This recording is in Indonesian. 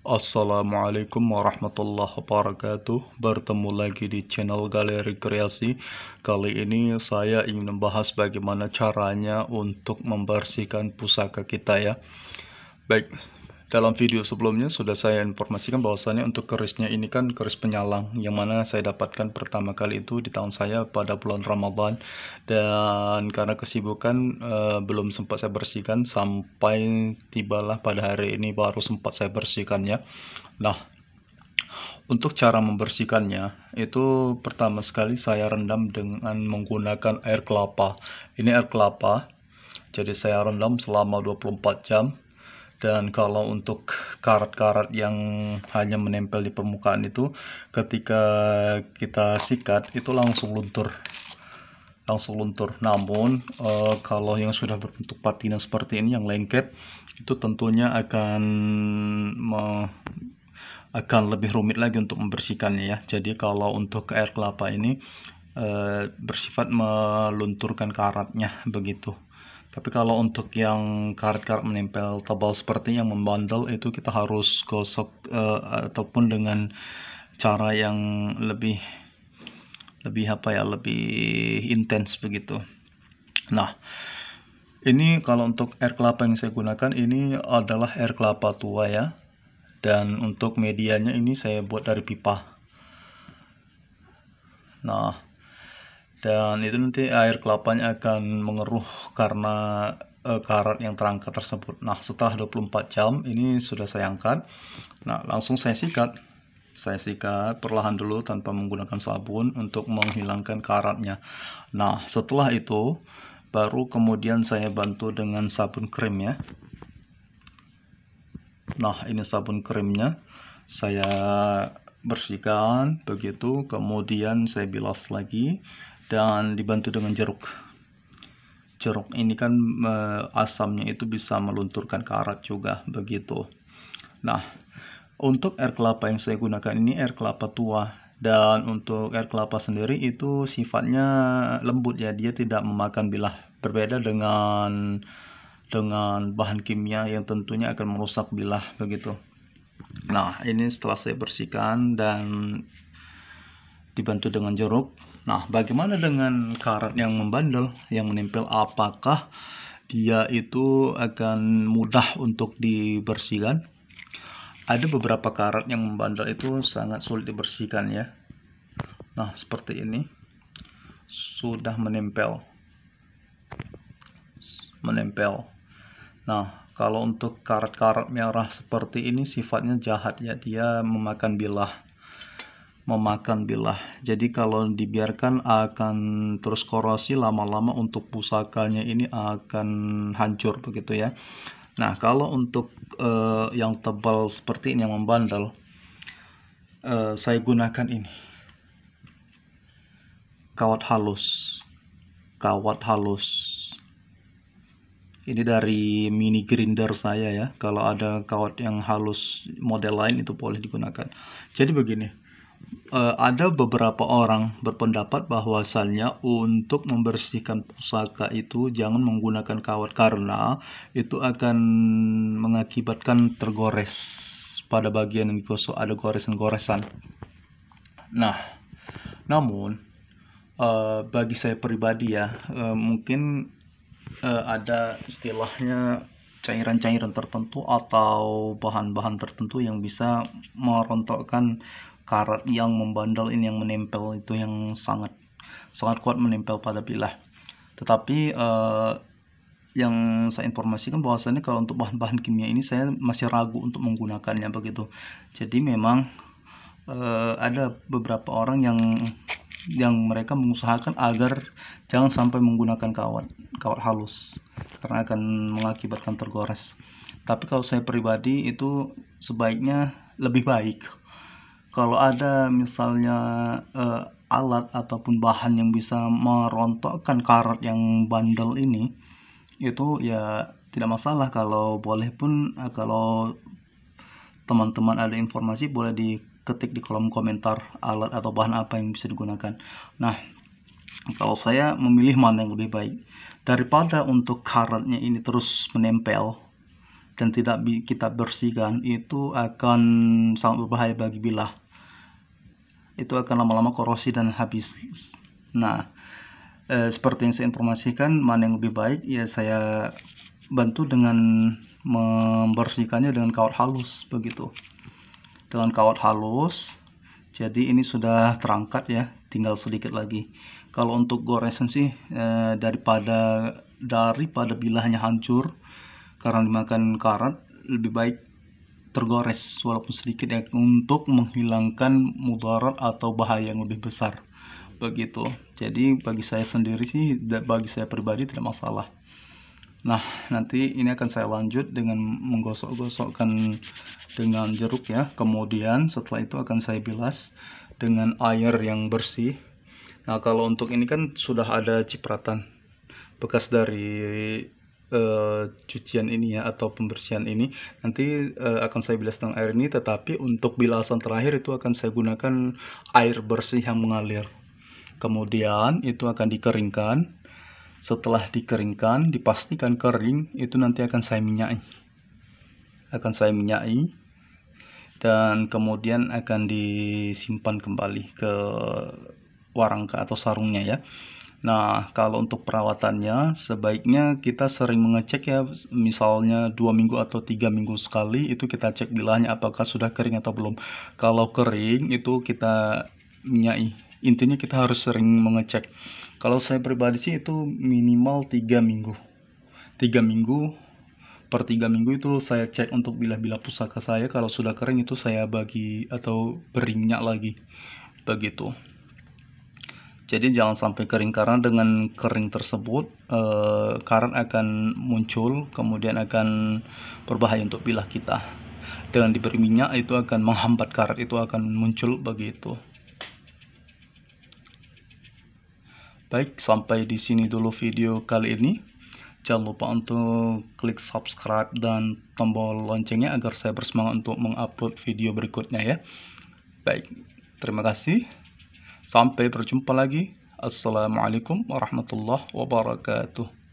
Assalamualaikum warahmatullahi wabarakatuh. Bertemu lagi di channel Galeri Kreasi. Kali ini saya ingin membahas bagaimana caranya untuk membersihkan pusaka kita ya. Baik, dalam video sebelumnya sudah saya informasikan bahwasannya untuk kerisnya ini kan keris penyalang, yang mana saya dapatkan pertama kali itu di tahun saya pada bulan Ramadan, dan karena kesibukan belum sempat saya bersihkan sampai tibalah pada hari ini baru sempat saya bersihkan ya. Nah, untuk cara membersihkannya itu pertama sekali saya rendam dengan menggunakan air kelapa. Ini air kelapa, jadi saya rendam selama 24 jam. Dan kalau untuk karat-karat yang hanya menempel di permukaan itu, ketika kita sikat itu langsung luntur. Namun kalau yang sudah berbentuk patina seperti ini yang lengket, itu tentunya akan lebih rumit lagi untuk membersihkannya ya. Jadi kalau untuk air kelapa ini bersifat melunturkan karatnya begitu. Tapi kalau untuk yang karat-karat menempel tebal seperti yang membandel, itu kita harus gosok ataupun dengan cara yang lebih intens begitu. Nah, ini kalau untuk air kelapa yang saya gunakan ini adalah air kelapa tua ya. Dan untuk medianya ini saya buat dari pipa. Nah, dan itu nanti air kelapanya akan mengeruh karena karat yang terangkat tersebut. Nah, setelah 24 jam ini sudah saya angkat. Nah, langsung saya sikat perlahan dulu tanpa menggunakan sabun untuk menghilangkan karatnya. Nah, setelah itu baru kemudian saya bantu dengan sabun krim ya. Nah, ini sabun krimnya saya bersihkan begitu, kemudian saya bilas lagi dan dibantu dengan jeruk ini kan asamnya itu bisa melunturkan karat juga begitu. Nah, untuk air kelapa yang saya gunakan ini air kelapa tua, dan untuk air kelapa sendiri itu sifatnya lembut ya, dia tidak memakan bilah, berbeda dengan bahan kimia yang tentunya akan merusak bilah begitu. Nah, ini setelah saya bersihkan dan dibantu dengan jeruk. Nah, bagaimana dengan karat yang membandel, yang menempel? Apakah dia itu akan mudah untuk dibersihkan? Ada beberapa karat yang membandel itu sangat sulit dibersihkan ya. Nah, seperti ini. Sudah menempel. Nah, kalau untuk karat-karat merah seperti ini sifatnya jahat ya, dia memakan bilah. Jadi kalau dibiarkan akan terus korosi, lama-lama untuk pusakanya ini akan hancur begitu ya. Nah, kalau untuk yang tebal seperti ini yang membandel, saya gunakan ini kawat halus. Ini dari mini grinder saya ya. Kalau ada kawat yang halus model lain itu boleh digunakan. Jadi begini, ada beberapa orang berpendapat bahwasannya untuk membersihkan pusaka itu jangan menggunakan kawat karena itu akan mengakibatkan tergores pada bagian yang digosok, ada goresan-goresan. Nah, namun bagi saya pribadi ya, mungkin ada istilahnya cairan-cairan tertentu atau bahan-bahan tertentu yang bisa merontokkan karat yang membandel ini, yang menempel itu, yang sangat kuat menempel pada bilah. Tetapi yang saya informasikan bahwasannya kalau untuk bahan-bahan kimia ini saya masih ragu untuk menggunakannya begitu. Jadi memang ada beberapa orang yang mereka mengusahakan agar jangan sampai menggunakan kawat halus karena akan mengakibatkan tergores. Tapi kalau saya pribadi itu sebaiknya lebih baik kalau ada misalnya alat ataupun bahan yang bisa merontokkan karat yang bandel ini, itu ya tidak masalah. Kalau boleh pun, kalau teman-teman ada informasi boleh diketik di kolom komentar alat atau bahan apa yang bisa digunakan. Nah, kalau saya memilih mana yang lebih baik daripada untuk karatnya ini terus menempel dan tidak kita bersihkan, itu akan sangat berbahaya bagi bilah. Itu akan lama-lama korosi dan habis. Nah, seperti yang saya informasikan, mana yang lebih baik, ya saya bantu dengan membersihkannya dengan kawat halus begitu. Dengan kawat halus. Jadi ini sudah terangkat ya, tinggal sedikit lagi. Kalau untuk goresan sih daripada bilahnya hancur karena dimakan karat, lebih baik tergores walaupun sedikit ya, untuk menghilangkan mudarat atau bahaya yang lebih besar begitu. Jadi bagi saya sendiri sih, bagi saya pribadi tidak masalah. Nah, nanti ini akan saya lanjut dengan menggosok-gosokkan dengan jeruk ya. Kemudian setelah itu akan saya bilas dengan air yang bersih. Nah, kalau untuk ini kan sudah ada cipratan bekas dari cucian ini ya, atau pembersihan ini. Nanti akan saya bilas dengan air ini, tetapi untuk bilasan terakhir itu akan saya gunakan air bersih yang mengalir. Kemudian itu akan dikeringkan. Setelah dikeringkan, dipastikan kering, itu nanti akan saya minyaki. Dan kemudian akan disimpan kembali ke warangka atau sarungnya ya. Nah, kalau untuk perawatannya, sebaiknya kita sering mengecek ya, misalnya 2 minggu atau 3 minggu sekali, itu kita cek bilahnya apakah sudah kering atau belum. Kalau kering, itu kita minyaki. Intinya kita harus sering mengecek. Kalau saya pribadi sih itu minimal 3 minggu. 3 minggu, per 3 minggu itu saya cek untuk bilah-bilah pusaka saya. Kalau sudah kering itu saya bagi atau beri minyak lagi. Begitu. Jadi jangan sampai kering, karena dengan kering tersebut karat akan muncul, kemudian akan berbahaya untuk bilah kita. Dengan diberi minyak itu akan menghambat karat itu akan muncul begitu. Baik, sampai di sini dulu video kali ini. Jangan lupa untuk klik subscribe dan tombol loncengnya agar saya bersemangat untuk mengupload video berikutnya ya. Baik, terima kasih. Sampai berjumpa lagi. Assalamualaikum warahmatullahi wabarakatuh.